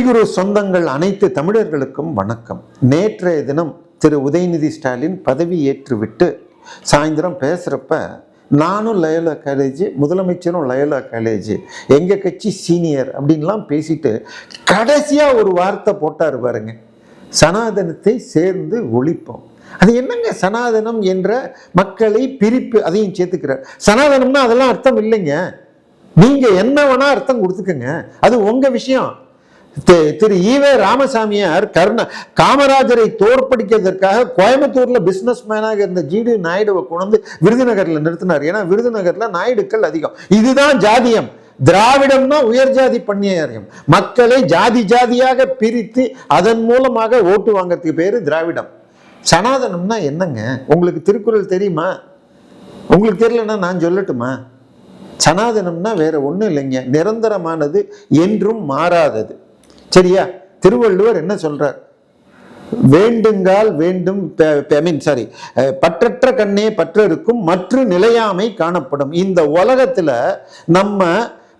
கவிகுரு சொந்தங்கள் அனைத்து தமிழர்களுக்கும் வணக்கம். நேற்றைய தினம் திரு உதயநிதி ஸ்டாலின் பதவி ஏற்றுவிட்டு சாயந்தரம் பேசுகிறப்ப நானும் லயோலா காலேஜ், முதலமைச்சரும் லயோலா காலேஜ், எங்கள் கட்சி சீனியர் அப்படின்லாம் பேசிட்டு கடைசியாக ஒரு வார்த்தை போட்டார் பாருங்க, சனாதனத்தை சேர்ந்து ஒழிப்போம். அது என்னங்க சனாதனம் என்ற மக்களை பிரிப்பு, அதையும் சேர்த்துக்கிறார். சனாதனம்னா அதெல்லாம் அர்த்தம் இல்லைங்க, நீங்க என்ன வேணா அர்த்தம் கொடுத்துக்கங்க, அது உங்க விஷயம். திரு ஈவே ராமசாமியார் காமராஜரை தோற்கடிக்கிறதுக்காக கோயம்புத்தூர்ல பிசினஸ் மேனாக இருந்த ஜிடி நாயுடுவை கொண்டு விருதுநகர்ல நிறுத்தினார். ஏன்னா விருதுநகர்ல நாயுடுக்கள் அதிகம். இதுதான் ஜாதியம். திராவிடம்னா உயர் ஜாதி பண்ணியாரியம். மக்களை ஜாதி ஜாதியாக பிரித்து அதன் மூலமாக ஓட்டு வாங்கறதுக்கு பேரு திராவிடம். சனாதனம்னா என்னங்க? உங்களுக்கு திருக்குறள் தெரியுமா? உங்களுக்கு தெரியலன்னா நான் சொல்லட்டுமா? சனாதனம்னா வேற ஒண்ணும் இல்லைங்க, நிரந்தரமானது, என்றும் மாறாதது. சரியா? திருவள்ளுவர் என்ன சொல்றார்? வேண்டுங்கால் வேண்டும், பற்றற்ற கண்ணே பற்றருக்கும் மற்ற நிலையாமை காணப்படும். இந்த உலகத்துல நம்ம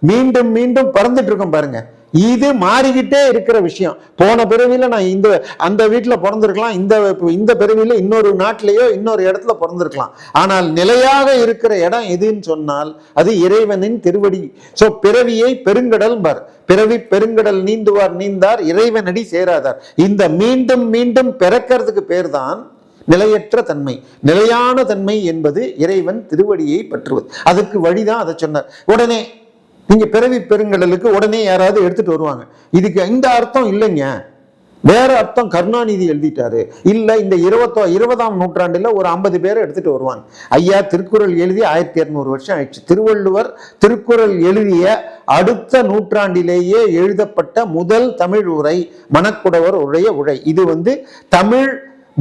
மீண்டும் மீண்டும் பறந்துட்டு இருக்கோம் பாருங்க, இது மாறிக்கிட்டே இருக்கிற விஷயம். போன பிறவில நான் அந்த வீட்டுல பிறந்திருக்கலாம், இந்த பிறவில இன்னொரு நாட்டிலேயோ இன்னொரு இடத்துல பிறந்திருக்கலாம். ஆனால் நிலையாக இருக்கிற இடம் எதுன்னு சொன்னால் அது இறைவனின் திருவடி. சோ பிறவியை பெருங்கடல் பார், பிறவி பெருங்கடல் நீந்துவார் நீந்தார், இறைவனடி சேராதார். இந்த மீண்டும் மீண்டும் பிறக்கிறதுக்கு பேர் தான் நிலையற்ற தன்மை. நிலையான தன்மை என்பது இறைவன் திருவடியை பற்றுவது. அதுக்கு வழிதான் அதை சொன்னார். உடனே நீங்க பிறவி பெருங்கடலுக்கு உடனே யாராவது எடுத்துட்டு வருவாங்க, இதுக்கு இந்த அர்த்தம் இல்லைங்க, வேற அர்த்தம் கருணாநிதி எழுதிட்டாரு, இல்ல இந்த 20ஆம் நூற்றாண்டுல ஒரு 50 பேரை எடுத்துட்டு வருவாங்க. ஐயா திருக்குறள் எழுதி 1200 வருஷம் ஆயிடுச்சு. திருவள்ளுவர் திருக்குறள் எழுதிய அடுத்த நூற்றாண்டிலேயே எழுதப்பட்ட முதல் தமிழ் உரை மணக்குடவர் உடைய உரை. இது தமிழ்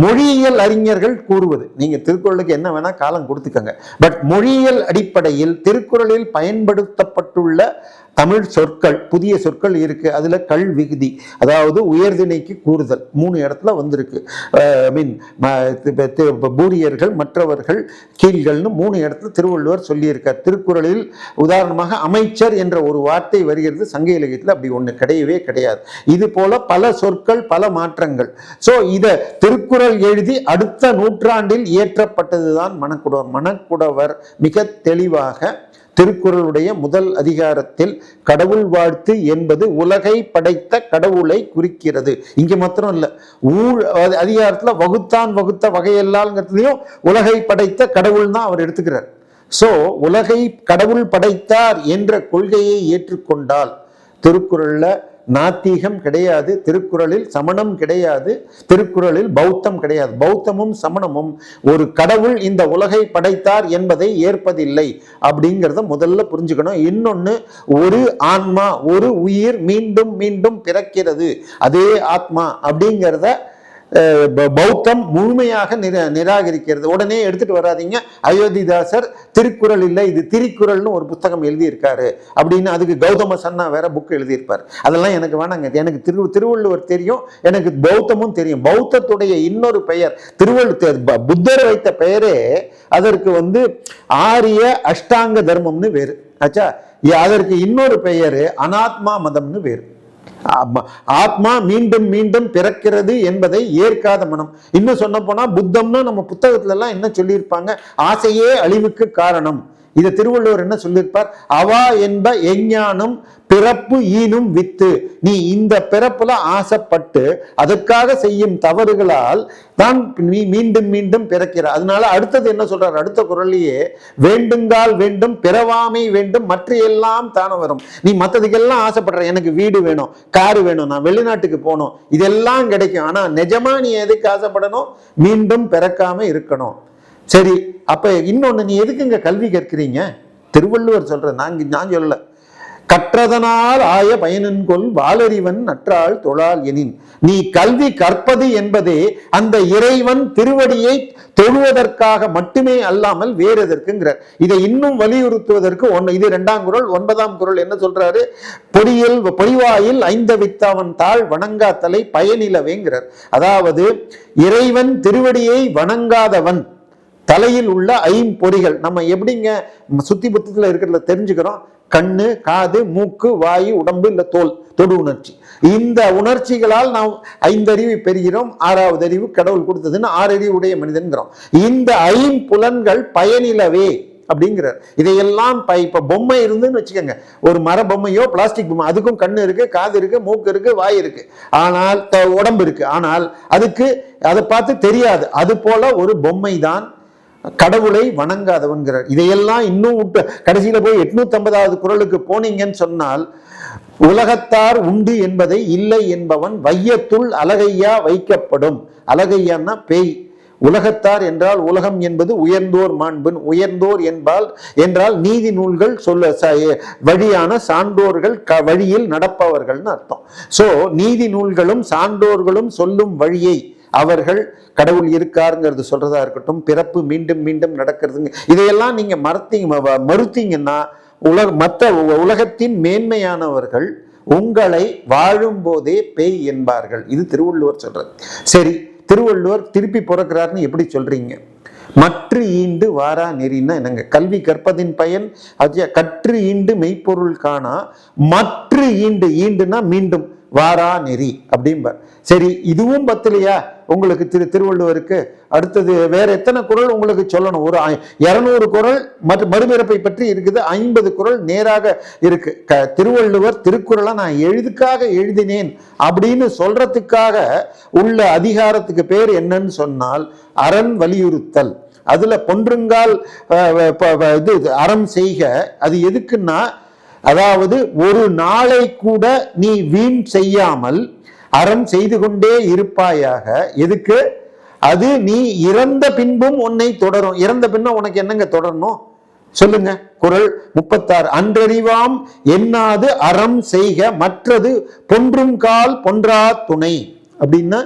மொழியியல் அறிஞர்கள் கூறுவது. நீங்க திருக்குறளுக்கு என்ன வேணா காலம் கொடுத்துக்கங்க, பட் மொழியியல் அடிப்படையில் திருக்குறளில் பயன்படுத்தப்பட்டுள்ள தமிழ் சொற்கள், புதிய சொற்கள் இருக்கு. அதுல கல் விகுதி, அதாவது உயர்திணைக்கு கூறுதல் 3 இடத்துல வந்திருக்கு. பூரியர்கள், மற்றவர்கள், கீழ்கள்னு 3 இடத்துல திருவள்ளுவர் சொல்லியிருக்கார். திருக்குறளில் உதாரணமாக அமைச்சர் என்ற ஒரு வார்த்தை வருகிறது, சங்க இலக்கியத்தில் அப்படி ஒண்ணு கிடையவே கிடையாது. இது போல பல சொற்கள், பல மாற்றங்கள். சோ இத திருக்குறள் எழுதி அடுத்த நூற்றாண்டில் இயற்றப்பட்டதுதான் மணக்குடவர். மணக்குடவர் மிக தெளிவாக திருக்குறளுடைய முதல் அதிகாரத்தில் கடவுள் வாழ்த்து என்பது உலகை படைத்த கடவுளை குறிக்கிறது. இங்க மாத்திரம் இல்ல, அதிகாரத்துல வகுத்தான் வகுத்த வகையெல்லாம்ங்கிறதுலயும் உலகை படைத்த கடவுள் தான் அவர் எடுத்துக்கிறார். சோ உலகை கடவுள் படைத்தார் என்ற கொள்கையை ஏற்றுக்கொண்டால் திருக்குறள்ல நாத்திகம் கிடையாது, திருக்குறளில் சமணம் கிடையாது, திருக்குறளில் பௌத்தம் கிடையாது. பௌத்தமும் சமணமும் ஒரு கடவுள் இந்த உலகை படைத்தார் என்பதை ஏற்பதில்லை அப்படிங்கிறத முதல்ல புரிஞ்சுக்கணும். இன்னொன்னு, ஒரு ஆன்மா, ஒரு உயிர் மீண்டும் மீண்டும் பிறக்கிறது, அதே ஆத்மா அப்படிங்கிறத பௌத்தம் முழுமையாக நிராகரிக்கிறது. உடனே எடுத்துட்டு வராதிங்க அயோத்திதாசர் திருக்குறள் இல்லை இது திரிக்குறள்னு ஒரு புத்தகம் எழுதியிருக்காரு அப்படின்னு, அதுக்கு கௌதம சன்னா வேற புக் எழுதியிருப்பார். அதெல்லாம் எனக்கு வேணாங்க. எனக்கு திருவள்ளுவர் தெரியும், எனக்கு பௌத்தமும் தெரியும். பௌத்தத்துடைய இன்னொரு பெயர் புத்தர் வைத்த பெயரே அதற்கு ஆரிய அஷ்டாங்க தர்மம்னு வேறு ஆச்சா. அதற்கு இன்னொரு பெயரு அனாத்மா மதம்னு வேறு. ஆத்மா மீண்டும் மீண்டும் பிறக்கிறது என்பதை ஏற்காத மனம். இன்னும் சொன்ன போனா புத்தம்னா நம்ம புத்தகத்துல எல்லாம் என்ன சொல்லியிருப்பாங்க, ஆசையே அழிவுக்கு காரணம். இதை திருவள்ளுவர் என்ன சொல்லியிருப்பார், அவா என்ப எஞ்ஞானம் பிறப்பு ஈனும் வித்து. நீ இந்த பிறப்புல ஆசைப்பட்டு அதற்காக செய்யும் தவறுகளால் தான் நீ மீண்டும் மீண்டும் பிறக்கிற. அதனால அடுத்தது என்ன சொல்றார், அடுத்த குறளையே வேண்டுங்கால் வேண்டும் பிறவாமை வேண்டும் மற்ற எல்லாம் தானே வரும். நீ மற்றதுக்கெல்லாம் ஆசைப்படுற, எனக்கு வீடு வேணும், காரு வேணும், நான் வெளிநாட்டுக்கு போகணும், இதெல்லாம் கிடைக்கும். ஆனா நிஜமா நீ எதுக்கு ஆசைப்படணும், மீண்டும் பிறக்காம இருக்கணும். சரி, அப்ப இன்னொன்னு, நீ எதுக்குங்க கல்வி கற்கிறீங்க? திருவள்ளுவர் சொல்ற, நான் சொல்லல. கற்றதனால் ஆய பயனன்கொள் வாளறிவன் நற்றாள் தொழால் எனின். நீ கல்வி கற்பது என்பதே அந்த இறைவன் திருவடியை தொழுவதற்காக மட்டுமே அல்லாமல் வேறு எதற்குங்கிறார். இதை இன்னும் வலியுறுத்துவதற்கு இது 2ஆம் குறள். 9ஆம் குறள் என்ன சொல்றாரு, பொறிவாயில் ஐந்தவித்தவன் தாழ் வணங்காத்தலை பயனிலவேங்கிறார். அதாவது இறைவன் திருவடியை வணங்காதவன் தலையில் உள்ள 5 பொறிகள் நம்ம எப்படிங்க சுத்தி புத்தத்துல இருக்கிறத தெரிஞ்சுக்கிறோம். கண்ணு, காது, மூக்கு, வாயு, உடம்பு, இல்ல தோல். தொடு உணர்ச்சி. இந்த உணர்ச்சிகளால் நாம் 5 அறிவை பெறுகிறோம். 6வது அறிவு கடவுள் கொடுத்ததுன்னு 6 அறிவு உடைய மனிதன்கிறோம். இந்த 5 புலன்கள் பயனிலவே அப்படிங்கிறார். இதையெல்லாம் இப்ப பொம்மை இருந்துன்னு வச்சுக்கோங்க, ஒரு மர பொம்மையோ பிளாஸ்டிக் பொம்மை, அதுக்கும் கண்ணு இருக்கு, காது இருக்கு, மூக்கு இருக்கு, வாய் இருக்கு, ஆனால் உடம்பு இருக்கு, ஆனால் அதுக்கு அதை பார்த்து தெரியாது. அது போல ஒரு பொம்மை தான் கடவுளை வணங்காதவன்கிறார். இதையெல்லாம் இன்னும் கடைசியில போய் 850வது குறளுக்கு போனீங்கன்னு சொன்னால், உலகத்தார் உண்டு என்பதை இல்லை என்பவன் வையத்துள் அழகையா வைக்கப்படும். அழகையான்னா பேய். உலகத்தார் என்றால் உலகம் என்பது உயர்ந்தோர் மாண்புன். உயர்ந்தோர் என்றால் நீதி நூல்கள் வழியான சான்றோர்கள் வழியில் நடப்பவர்கள்னு அர்த்தம். சோ நீதி நூல்களும் சான்றோர்களும் சொல்லும் வழியை அவர்கள் கடவுள் இருக்காருங்கிறது சொல்றதா இருக்கட்டும், பிறப்பு மீண்டும் மீண்டும் நடக்கிறதுங்க, இதையெல்லாம் நீங்க மறுத்தீங்கன்னா மற்ற உலகத்தின் மேன்மையானவர்கள் உங்களை வாழும் போதே பேய் என்பார்கள். இது திருவள்ளுவர் சொல்றது. சரி, திருவள்ளுவர் திருப்பி பிறக்கிறார்னு எப்படி சொல்றீங்க? மற்ற ஈண்டு வாரா நெறின்னா என்னங்க? கல்வி கற்பதின் பயன் கற்று ஈண்டு மெய்ப்பொருள் காணா மற்ற ஈண்டுனா மீண்டும் வாரா நெறி அப்படிம்பார். சரி, இதுவும் பத்தலையா உங்களுக்கு திருவள்ளுவருக்கு? அடுத்தது வேற எத்தனை குறள் உங்களுக்கு சொல்லணும்? ஒரு 200 குறள் மறுபிறப்பை பற்றி இருக்குது, 50 குறள் நேராக இருக்கு. திருவள்ளுவர் திருக்குறளை நான் எழுதுக்காக எழுதினேன் அப்படின்னு சொல்றதுக்காக உள்ள அதிகாரத்துக்கு பேர் என்னன்னு சொன்னால் அரண் வலியுறுத்தல். அதுல பொன்றுங்கால் இது அறம் செய்க. அது எதுக்குன்னா, அதாவது ஒரு நாளை கூட நீ வீண் செய்யாமல் அறம் செய்து கொண்டே இருப்பாயாக. எதுக்கு? அது நீ இறந்த பின்பும் உன்னை தொடரும். இறந்த பின்னும் உனக்கு என்னங்க தொடரணும் சொல்லுங்க? குறள் 36. அன்றறிவாம் என்னாது அறம் செய்க மற்றது பொன்றும் கால் பொன்றா துணை அப்படின்னா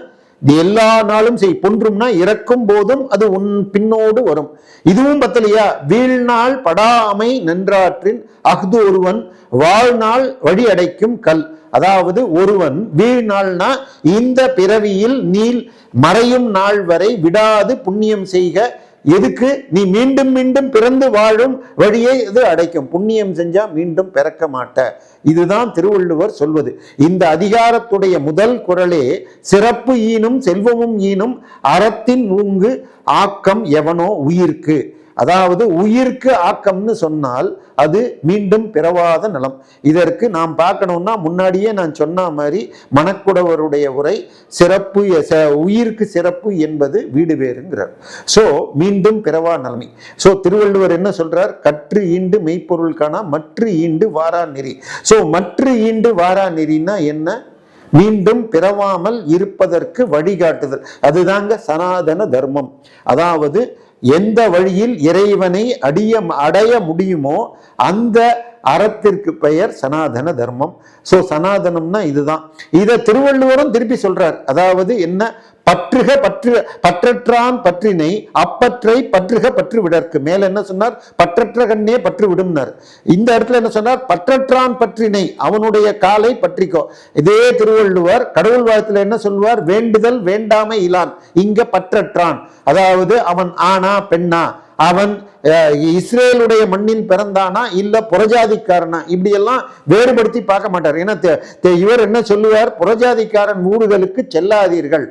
எல்லா நாளும் செய். பொன்றும்னா இறக்கும் போதும் அது உன் பின்னோடு வரும். இதுவும் பத்தலையா? வீழ்நாள் படாமை நன்றாற்றின் அஃது ஒருவன் வாழ்நாள் வழி அடைக்கும் கல். அதாவது ஒருவன் வீழ்நாள்னா இந்த பிறவியில் நீள் மறையும் நாள் வரை விடாது புண்ணியம் செய்க. எதுக்கு? நீ மீண்டும் மீண்டும் பிறந்து வாழும் வழியை இது அடைக்கும். புண்ணியம் செஞ்சா மீண்டும் பிறக்க மாட்ட. இதுதான் திருவள்ளுவர் சொல்வது. இந்த அதிகாரத்துடைய முதல் குறளே சிறப்பு ஈனும் செல்வமும் ஈனும் அறத்தின் ஊங்கு ஆக்கம் எவனோ உயிர்க்கு. அதாவது உயிர்க்கு ஆக்கம்னு சொன்னால் அது மீண்டும் பிறவாத நலம். இதற்கு நாம் பார்க்கணும்னா முன்னாடியே நான் சொன்ன மாதிரி மணக்குடவருடைய உரை சிறப்பு உயிர்க்கு சிறப்பு என்பது வீடு வேறுங்கிறார். சோ மீண்டும் பிறவா நலமை. சோ திருவள்ளுவர் என்ன சொல்றார்? கற்று ஈண்டு மெய்ப்பொருள் காணா மற்ற ஈண்டு வாரா நெறி. சோ மற்ற ஈண்டு வாரா நெறினா என்ன? மீண்டும் பிறவாமல் இருப்பதற்கு வழிகாட்டுதல். அதுதாங்க சனாதன தர்மம். அதாவது எந்த வழியில் இறைவனை அடைய முடியுமோ அந்த அறத்திற்கு பெயர் சனாதன தர்மம். சோ சனாதனம்னா இதுதான். இதை திருவள்ளுவரும் திருப்பி சொல்றார். அதாவது என்ன? பற்றுக பற்றற்றான் பற்றினை அப்பற்றை பற்றுக பற்று விடற்கு. மேல என்ன சொன்னார்? பற்றற்ற கண்ணே பற்று விடும்னார். இந்த இடத்துல என்ன சொன்னார்? பற்றற்றான் பற்றினை, அவனுடைய காலை பற்றிக்கோ. இதே திருவள்ளுவர் கடவுள் வாழ்த்துல என்ன சொல்வார்? வேண்டுதல் வேண்டாமை இலான். இங்க பற்றற்றான், அதாவது அவன் ஆனா பெண்ணா, அவன் இஸ்ரேலுடைய மண்ணில் பிறந்தானா இல்ல புறஜாதிக்காரனா, இப்படி எல்லாம் வேறுபடுத்தி பார்க்க மாட்டார். ஏன்னா இவர் என்ன சொல்லுவார்? புறஜாதிக்காரன் ஊர்களுக்கு செல்லாதீர்கள்,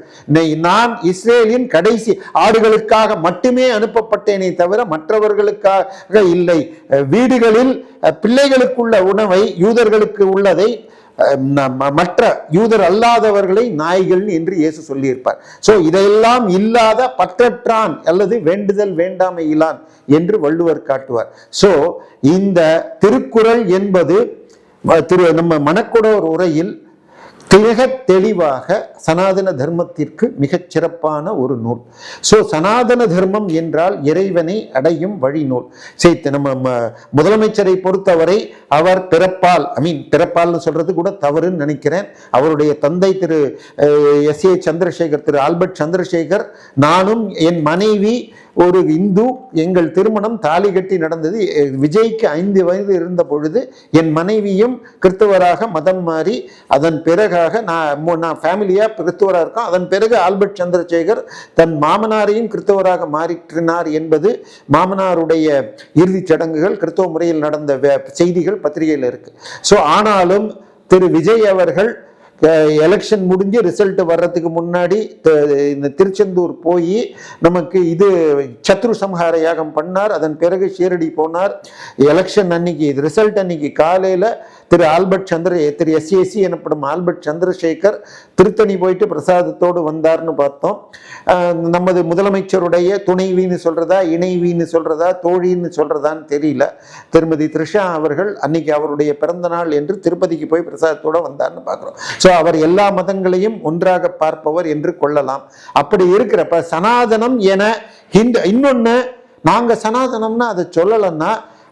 நான் இஸ்ரேலின் கடைசி ஆடுகளுக்காக மட்டுமே அனுப்பப்பட்டேனே தவிர மற்றவர்களுக்காக இல்லை. வீடுகளில் பிள்ளைகளுக்குள்ள உணவை யூதர்களுக்கு உள்ளதை மற்ற யூதர் அல்லாதவர்களை நாய்கள் என்று இயேசு சொல்லியிருப்பார். சோ இதையெல்லாம் இல்லாத பற்றற்றான் அல்லது வேண்டுதல் வேண்டாமை இலான் என்று வள்ளுவர் காட்டுவார். சோ இந்த திருக்குறள் என்பது நம்ம மணக்குடவர் உரையில் மிக தெளிவாக சனாதன தர்மத்திற்கு மிகச் சிறப்பான ஒரு நூல். சோ சனாதன தர்மம் என்றால் இறைவனை அடையும் வழி நூல். சரி, நம்ம முதலமைச்சரை பொறுத்தவரை அவர் பிறப்பால்னு சொல்றது கூட தவறுன்னு நினைக்கிறேன். அவருடைய தந்தை திரு எஸ் ஏ சந்திரசேகர், திரு ஆல்பர்ட் சந்திரசேகர், நானும் என் மனைவி ஒரு இந்து, எங்கள் திருமணம் தாலி கட்டி நடந்தது. விஜய்க்கு 5 வயது இருந்த பொழுது என் மனைவியும் கிறிஸ்தவராக மதம் மாறி அதன் பிறகாக நான் ஃபேமிலியா கிறிஸ்தவராக இருக்கோம். அதன் பிறகு ஆல்பர்ட் சந்திரசேகர் தன் மாமனாரையும் கிறிஸ்தவராக மாறினார் என்பது மாமனாருடைய இறுதிச் சடங்குகள் கிறிஸ்தவ முறையில் நடந்த செய்திகள் பத்திரிகையில் இருக்கு. ஸோ ஆனாலும் திரு விஜய் அவர்கள் எலெக்ஷன் முடிஞ்சு ரிசல்ட் வர்றதுக்கு முன்னாடி இந்த திருச்செந்தூர் போய் நமக்கு இது சத்ரு சம்ஹார யாகம் பண்ணார். அதன் பிறகு ஷீரடி போனார். எலெக்ஷன் அன்னைக்கு ரிசல்ட் அன்னைக்கு காலையில் திரு எஸ்ஏசி எனப்படும் ஆல்பர்ட் சந்திரசேகர் திருத்தணி போயிட்டு பிரசாதத்தோடு வந்தார்னு பார்த்தோம். நமது முதலமைச்சருடைய துணைவின்னு சொல்றதா, இணைவின்னு சொல்றதா, தோழின்னு சொல்றதான்னு தெரியல. திருமதி த்ரிஷா அவர்கள் அன்னைக்கு அவருடைய பிறந்த நாள் என்று திருப்பதிக்கு போய் பிரசாதத்தோட வந்தார்னு பார்க்குறோம். ஸோ அவர் எல்லா மதங்களையும் ஒன்றாக பார்ப்பவர் என்று கொள்ளலாம். அப்படி இருக்கிறப்ப சனாதனம் என இன்னொன்னு நாங்க சனாதனம்னா அதை சொல்லலைன்னா,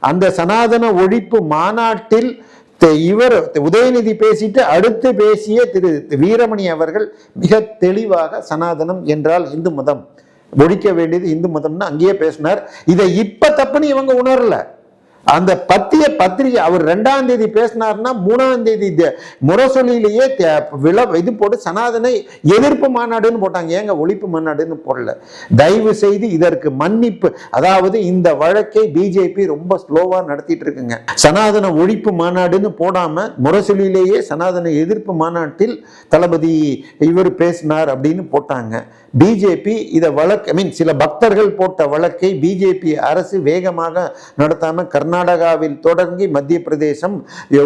அந்த சனாதன ஒழிப்பு மாநாட்டில் இவர் உதயநிதி பேசிட்டு அடுத்து பேசிய திரு வீரமணி அவர்கள் மிக தெளிவாக சனாதனம் என்றால் இந்து மதம், ஒழிக்க வேண்டியது இந்து மதம்னு அங்கேயே பேசினார். இதை இப்ப தப்புன்னு இவங்க உணரல. அந்த பத்திரிகை அவர் 2ஆம் தேதி பேசினார்னா 3ஆம் தேதி முரசொலியிலேயே இது போட்டு சனாதன எதிர்ப்பு மாநாடுன்னு போட்டாங்க. ஏங்க ஒழிப்பு மாநாடுன்னு போடல? தயவு செய்து இதற்கு மன்னிப்பு. அதாவது இந்த வழக்கை பிஜேபி ரொம்ப ஸ்லோவா நடத்திட்டு இருக்குங்க. சனாதன ஒழிப்பு மாநாடுன்னு போடாம முரசொலியிலேயே சனாதன எதிர்ப்பு மாநாட்டில் தளபதி இவர் பேசினார் அப்படின்னு போட்டாங்க. பிஜேபி இதை சில பக்தர்கள் போட்ட வழக்கை பிஜேபி அரசு வேகமாக நடத்தாம கர்நாடகாவில் தொடங்கி மத்திய பிரதேசம்,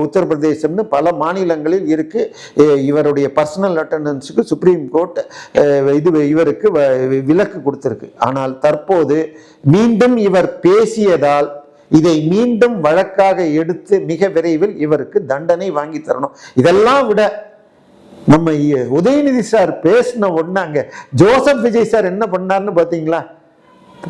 உத்தரப்பிரதேசம்னு பல மாநிலங்களில் இருக்கு. இவருடைய பர்சனல் அட்டெண்டன்ஸுக்கு சுப்ரீம் கோர்ட் இவருக்கு விலக்கு கொடுத்திருக்கு. ஆனால் தற்போது மீண்டும் இவர் பேசியதால் இதை மீண்டும் வழக்காக எடுத்து மிக விரைவில் இவருக்கு தண்டனை வாங்கி தரணும். இதெல்லாம் விட நம்ம உதயநிதி சார் பேசின உடனே ஜோசப் விஜய் சார் என்ன பண்ணார்னு பாத்தீங்களா?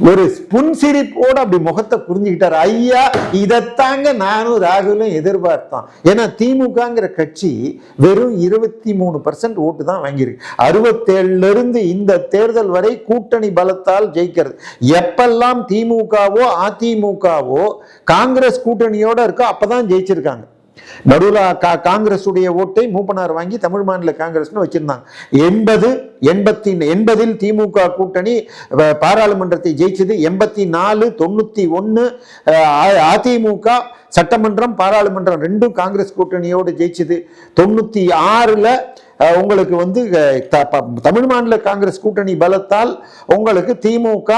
ஒரு புன்சிரிப்போடு அப்படி முகத்தை புரிஞ்சுக்கிட்டார். ஐயா, இதைத்தாங்க நானும் ராகுலும் எதிர்பார்த்தோம். ஏன்னா திமுகங்கிற கட்சி வெறும் 23% ஓட்டு தான் வாங்கியிருக்கு. 67 இருந்து இந்த தேர்தல் வரை கூட்டணி பலத்தால் ஜெயிக்கிறது. எப்பெல்லாம் திமுகவோ அதிமுகவோ காங்கிரஸ் கூட்டணியோட இருக்கோ அப்பதான் ஜெயிச்சிருக்காங்க. நடுவில் காங்கிரஸ் உடைய ஓட்டை மூப்பனார் வாங்கி தமிழ் மாநில காங்கிரஸ்னு வச்சிருந்தாங்க. 80 திமுக கூட்டணி பாராளுமன்றத்தை ஜெயிச்சது. 84, 91 அதிமுக சட்டமன்றம் பாராளுமன்றம் ரெண்டும் காங்கிரஸ் கூட்டணியோடு ஜெயிச்சது. 96ல் உங்களுக்கு தமிழ் மாநில காங்கிரஸ் கூட்டணி பலத்தால் உங்களுக்கு திமுக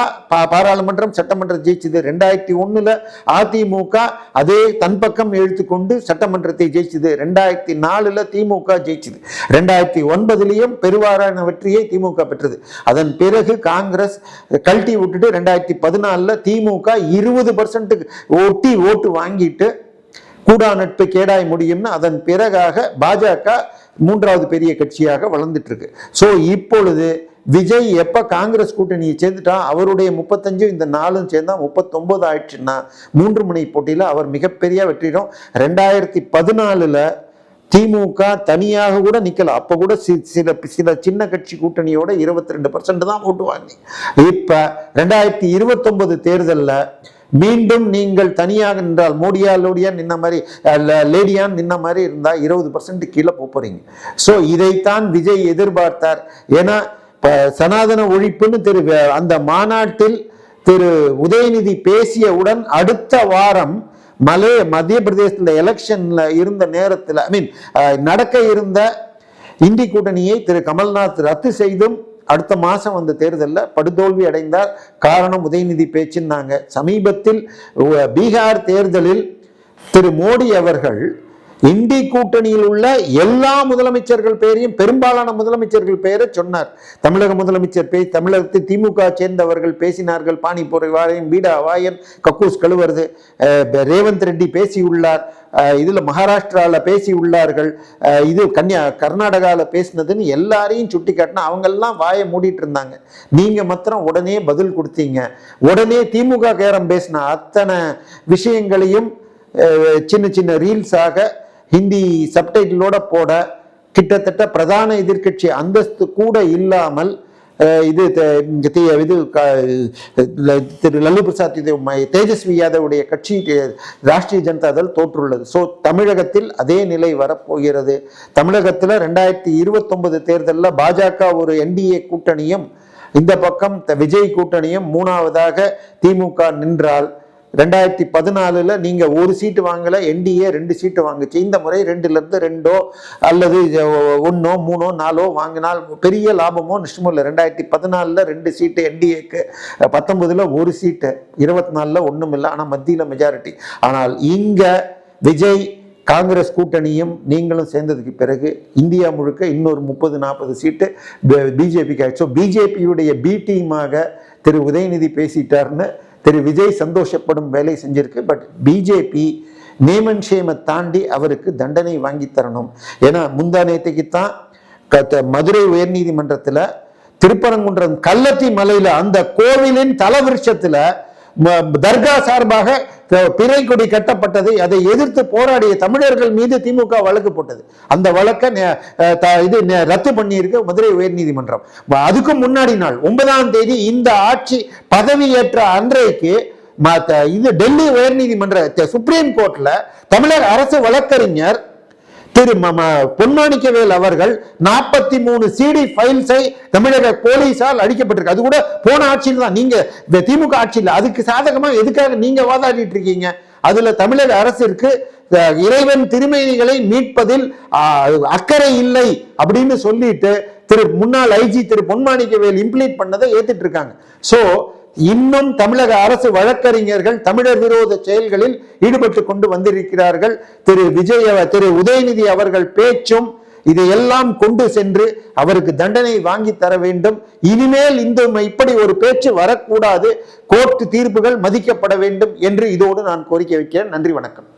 பாராளுமன்றம் சட்டமன்றம் ஜெயிச்சது. 2001ல் அதிமுக அதே தன் பக்கம் இழுத்துக்கொண்டு சட்டமன்றத்தை ஜெயிச்சது. 2004ல் திமுக ஜெயிச்சது. 2009லையும் பெருவாரான வெற்றியை திமுக பெற்றது. அதன் பிறகு காங்கிரஸ் கழட்டி விட்டுட்டு 2014ல் திமுக 20% ஒட்டி ஓட்டு வாங்கிட்டு கூடா நட்பு கேடாய் முடியும்னு அதன் பிறகாக பாஜக 3வது பெரிய கட்சியாக வளர்ந்துட்டு இருக்கு. ஸோ இப்பொழுது விஜய் எப்ப காங்கிரஸ் கூட்டணியை சேர்ந்துட்டா அவருடைய 35 இந்த 4 சேர்ந்தா 39 ஆயிடுச்சுன்னா 3 முனை போட்டியில அவர் மிகப்பெரிய வெற்றிடும். 2014ல் திமுக தனியாக கூட நிக்கல. அப்ப கூட சில சின்ன கட்சி கூட்டணியோட 22% தான் ஓட்டு வாங்கி. இப்ப 2029 தேர்தலில் மீண்டும் நீங்கள் தனியாக நின்றால் மோடியா நின்ன மாதிரி லேடியான் நின்ன மாதிரி இருந்தா 20% கீழே போறீங்க. ஸோ இதைத்தான் விஜய் எதிர்பார்த்தார். ஏன்னா சனாதன ஒழிப்புன்னு அந்த மாநாட்டில் திரு உதயநிதி பேசியவுடன் அடுத்த வாரம் மத்திய பிரதேசத்தில் எலெக்ஷன்ல இருந்த நேரத்தில் நடக்க இருந்த இந்தி கூட்டணியை திரு கமல்நாத் ரத்து செய்தும் அடுத்த மாசம் வந்த தேர்தலில் படுதோல்வி அடைந்தார். காரணம் உதயநிதி பேச்சுன்னாங்க. சமீபத்தில் பீகார் தேர்தலில் திரு மோடி அவர்கள் இந்தி கூட்டணியில் உள்ள எல்லா முதலமைச்சர்கள் பெயரையும் பெரும்பாலான முதலமைச்சர்கள் பெயரை சொன்னார். தமிழக முதலமைச்சர் தமிழகத்தில் திமுக சேர்ந்தவர்கள் பேசினார்கள். பானிபூரி வாயன், பீடா வாயன், கக்கூஸ் கழுவுறது. ரேவந்த் ரெட்டி பேசியுள்ளார். இதுல மகாராஷ்டிரால பேசி உள்ளார்கள். இது கர்நாடகால பேசினதுன்னு எல்லாரையும் சுட்டி காட்டினா அவங்கெல்லாம் வாயை மூடிட்டு இருந்தாங்க. நீங்க மாத்திரம் உடனே பதில் கொடுத்தீங்க. உடனே திமுக கேரம் பேசின அத்தனை விஷயங்களையும் சின்ன சின்ன ரீல்ஸாக ஹிந்தி சப்டைட்டிலோட போட கிட்டத்தட்ட பிரதான எதிர்கட்சி அந்தஸ்து கூட இல்லாமல் திரு லல்லு பிரசாத் தேஜஸ்வி யாதவுடைய கட்சி ராஷ்டிரிய ஜனதா தள் தோற்றுள்ளது. ஸோ தமிழகத்தில் அதே நிலை வரப்போகிறது. தமிழகத்தில் 2029 தேர்தலில் பாஜக ஒரு என்டிஏ கூட்டணியும் இந்த பக்கம் விஜய் கூட்டணியும் 3ஆவதாக திமுக நின்றால் 2014 நீங்க ஒரு சீட்டு வாங்கல, என்டிஏ 2 சீட்டு வாங்குச்சு. இந்த முறை 2ல இருந்து 2 அல்லது 1 3 4 வாங்கினால் பெரிய லாபமோ நஷ்டமோ இல்லை. 2014 2 சீட்டு என்டிஏக்கு, 19ல் 1 சீட்டு, 24ல் ஒன்றும் இல்லை. ஆனால் மத்தியில் மெஜாரிட்டி. ஆனால் இங்க விஜய் காங்கிரஸ் கூட்டணியும் நீங்களும் சேர்ந்ததுக்கு பிறகு இந்தியா முழுக்க இன்னொரு 30-40 சீட்டு பிஜேபிக்கு ஆயிடுச்சு. பிஜேபியுடைய பி டீமாக திரு உதயநிதி பேசிட்டார்னு திரு விஜய் சந்தோஷப்படும் வேலை செஞ்சிருக்கு. பட் பிஜேபி நேமன் ஷேமை தாண்டி அவருக்கு தண்டனை வாங்கி தரணும். ஏன்னா முந்தா நேற்றுக்குத்தான் மதுரை உயர்நீதிமன்றத்தில் திருப்பரங்குன்றம் கள்ளத்தி மலையில அந்த கோவிலின் தலவிருஷத்துல தர்கா சார்பாக பிறை கொடி கட்டப்பட்டதை அதை எதிர்த்து போராடிய தமிழர்கள் மீது திமுக வழக்கு போட்டது. அந்த வழக்கை ரத்து பண்ணியிருக்கு மதுரை உயர்நீதிமன்றம். அதுக்கு முன்னாடி நாள் 9ஆம் தேதி இந்த ஆட்சி பதவியேற்ற அன்றைக்கு இது டெல்லி உயர்நீதிமன்ற சுப்ரீம் கோர்ட்ல தமிழக அரசு வழக்கறிஞர் திரு பொன்மாணிக்கவேல் அவர்கள் 43 சிடி ஃபைல்ஸை தமிழக போலீசால் அடிக்கப்பட்டிருக்கு. அது கூட போன ஆட்சியில் தான், நீங்க திமுக ஆட்சியில். அதுக்கு சாதகமா எதுக்காக நீங்க வாதாடிட்டு இருக்கீங்க? அதுல தமிழக அரசிற்கு இறைவன் திருமேனிகளை மீட்பதில் அக்கறை இல்லை அப்படின்னு சொல்லிட்டு முன்னாள் ஐஜி திரு பொன்மாணிக்கவேல் இம்ப்ளீட் பண்ணதை ஏத்துட்டு இருக்காங்க. சோ இன்னும் தமிழக அரசு வழக்கறிஞர்கள் தமிழர் விரோத செயல்களில் ஈடுபட்டு கொண்டு வந்திருக்கிறார்கள். திரு உதயநிதி அவர்கள் பேச்சும் இதையெல்லாம் கொண்டு சென்று அவருக்கு தண்டனை வாங்கி தர வேண்டும். இனிமேல் இப்படி ஒரு பேச்சு வரக்கூடாது. கோர்ட் தீர்ப்புகள் மதிக்கப்பட வேண்டும் என்று இதோடு நான் கோரிக்கை வைக்கிறேன். நன்றி, வணக்கம்.